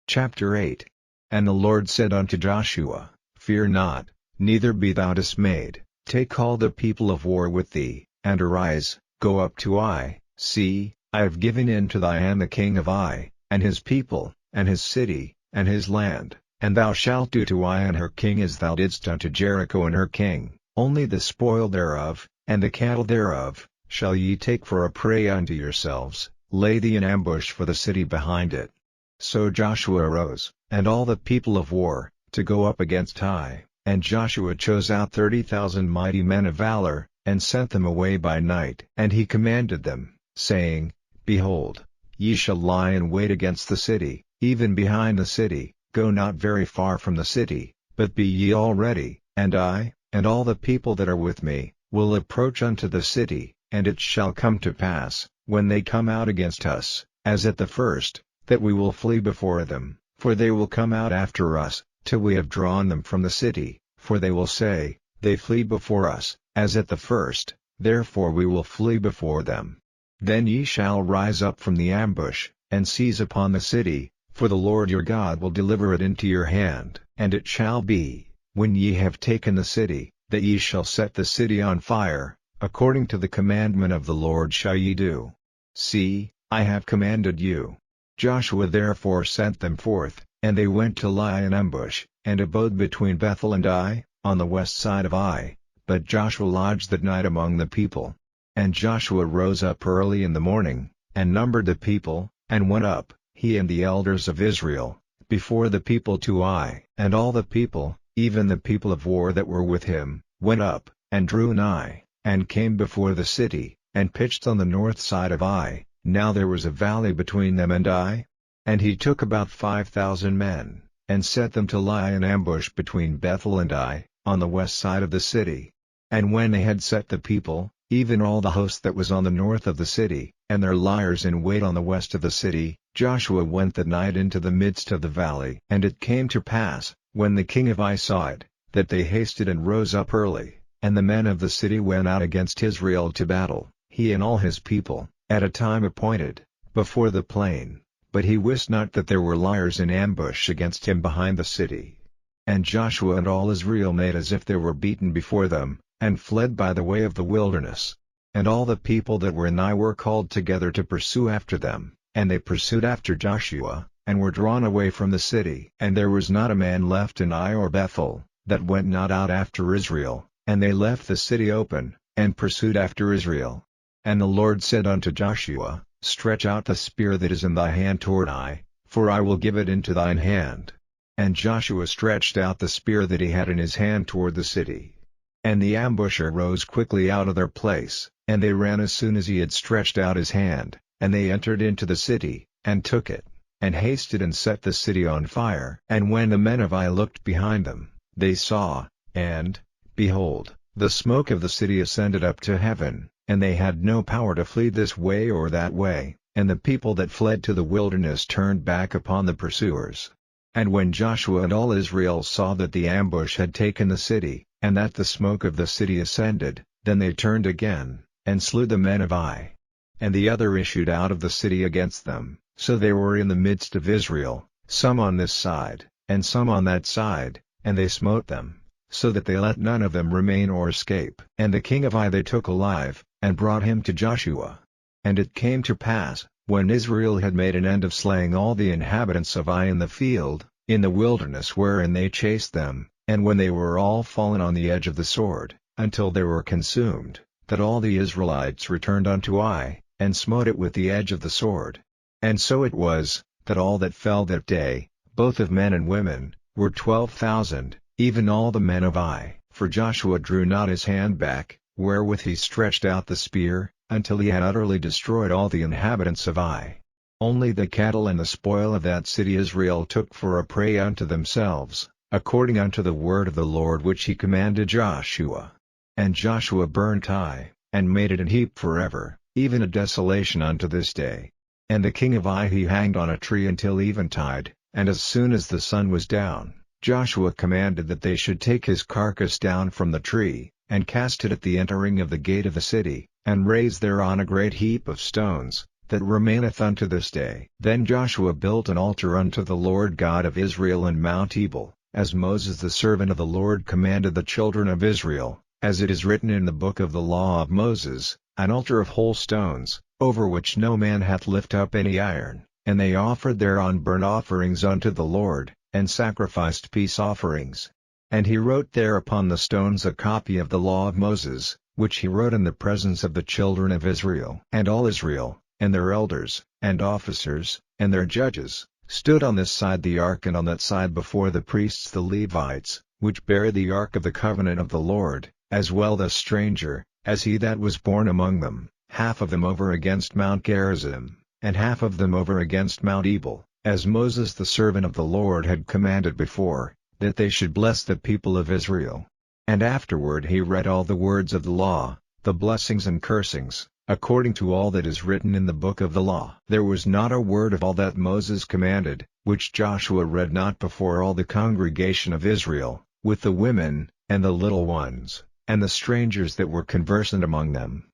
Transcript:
Chapter 8. And the Lord said unto Joshua, Fear not, neither be thou dismayed, take all the people of war with thee, and arise, go up to Ai. See, I have given into thy hand the king of Ai, and his people, and his city, and his land, and thou shalt do to Ai and her king as thou didst unto Jericho and her king, only the spoil thereof, and the cattle thereof, shall ye take for a prey unto yourselves, lay thee in ambush for the city behind it. So Joshua arose, and all the people of war, to go up against Ai, and Joshua chose out 30,000 mighty men of valor, and sent them away by night. And he commanded them, saying, Behold, ye shall lie in wait against the city, even behind the city, go not very far from the city, but be ye all ready, and I, and all the people that are with me, will approach unto the city, and it shall come to pass, when they come out against us, as at the first, that we will flee before them, for they will come out after us, till we have drawn them from the city, for they will say, They flee before us, as at the first, therefore we will flee before them. Then ye shall rise up from the ambush, and seize upon the city, for the Lord your God will deliver it into your hand. And it shall be, when ye have taken the city, that ye shall set the city on fire, according to the commandment of the Lord shall ye do. See, I have commanded you. Joshua therefore sent them forth, and they went to lie in ambush, and abode between Bethel and Ai, on the west side of Ai, but Joshua lodged that night among the people. And Joshua rose up early in the morning, and numbered the people, and went up, he and the elders of Israel, before the people to Ai. And all the people, even the people of war that were with him, went up, and drew nigh, and came before the city, and pitched on the north side of Ai. Now there was a valley between them and Ai. And he took about 5,000 men, and set them to lie in ambush between Bethel and Ai, on the west side of the city. And when they had set the people, even all the host that was on the north of the city, and their liers in wait on the west of the city, Joshua went that night into the midst of the valley. And it came to pass, when the king of Ai saw it, that they hasted and rose up early, and the men of the city went out against Israel to battle, he and all his people, at a time appointed, before the plain, but he wist not that there were liers in ambush against him behind the city. And Joshua and all Israel made as if they were beaten before them, and fled by the way of the wilderness. And all the people that were in Ai were called together to pursue after them, and they pursued after Joshua, and were drawn away from the city. And there was not a man left in Ai or Bethel, that went not out after Israel, and they left the city open, and pursued after Israel. And the Lord said unto Joshua, Stretch out the spear that is in thy hand toward Ai, for I will give it into thine hand. And Joshua stretched out the spear that he had in his hand toward the city. And the ambusher rose quickly out of their place, and they ran as soon as he had stretched out his hand, and they entered into the city, and took it, and hasted and set the city on fire. And when the men of Ai looked behind them, they saw, and, behold, the smoke of the city ascended up to heaven, and they had no power to flee this way or that way, and the people that fled to the wilderness turned back upon the pursuers. And when Joshua and all Israel saw that the ambush had taken the city, and that the smoke of the city ascended, then they turned again, and slew the men of Ai. And the other issued out of the city against them, so they were in the midst of Israel, some on this side, and some on that side, and they smote them, so that they let none of them remain or escape. And the king of Ai they took alive, and brought him to Joshua. And it came to pass, when Israel had made an end of slaying all the inhabitants of Ai in the field, in the wilderness wherein they chased them, and when they were all fallen on the edge of the sword, until they were consumed, that all the Israelites returned unto Ai, and smote it with the edge of the sword. And so it was, that all that fell that day, both of men and women, were 12,000, even all the men of Ai. For Joshua drew not his hand back, wherewith he stretched out the spear, until he had utterly destroyed all the inhabitants of Ai. Only the cattle and the spoil of that city Israel took for a prey unto themselves, according unto the word of the Lord which he commanded Joshua. And Joshua burnt Ai, and made it an heap forever, even a desolation unto this day. And the king of Ai he hanged on a tree until eventide, and as soon as the sun was down, Joshua commanded that they should take his carcass down from the tree, and cast it at the entering of the gate of the city, and raise thereon a great heap of stones, that remaineth unto this day. Then Joshua built an altar unto the Lord God of Israel in Mount Ebal, as Moses the servant of the Lord commanded the children of Israel, as it is written in the book of the law of Moses, an altar of whole stones, over which no man hath lift up any iron. And they offered thereon burnt offerings unto the Lord, and sacrificed peace offerings. And he wrote there upon the stones a copy of the law of Moses, which he wrote in the presence of the children of Israel. And all Israel, and their elders, and officers, and their judges, stood on this side the ark and on that side before the priests the Levites, which bare the ark of the covenant of the Lord, as well the stranger, as he that was born among them, half of them over against Mount Gerizim, and half of them over against Mount Ebal, as Moses the servant of the Lord had commanded before, that they should bless the people of Israel. And afterward he read all the words of the law, the blessings and cursings, according to all that is written in the book of the law. There was not a word of all that Moses commanded, which Joshua read not before all the congregation of Israel, with the women, and the little ones, and the strangers that were conversant among them.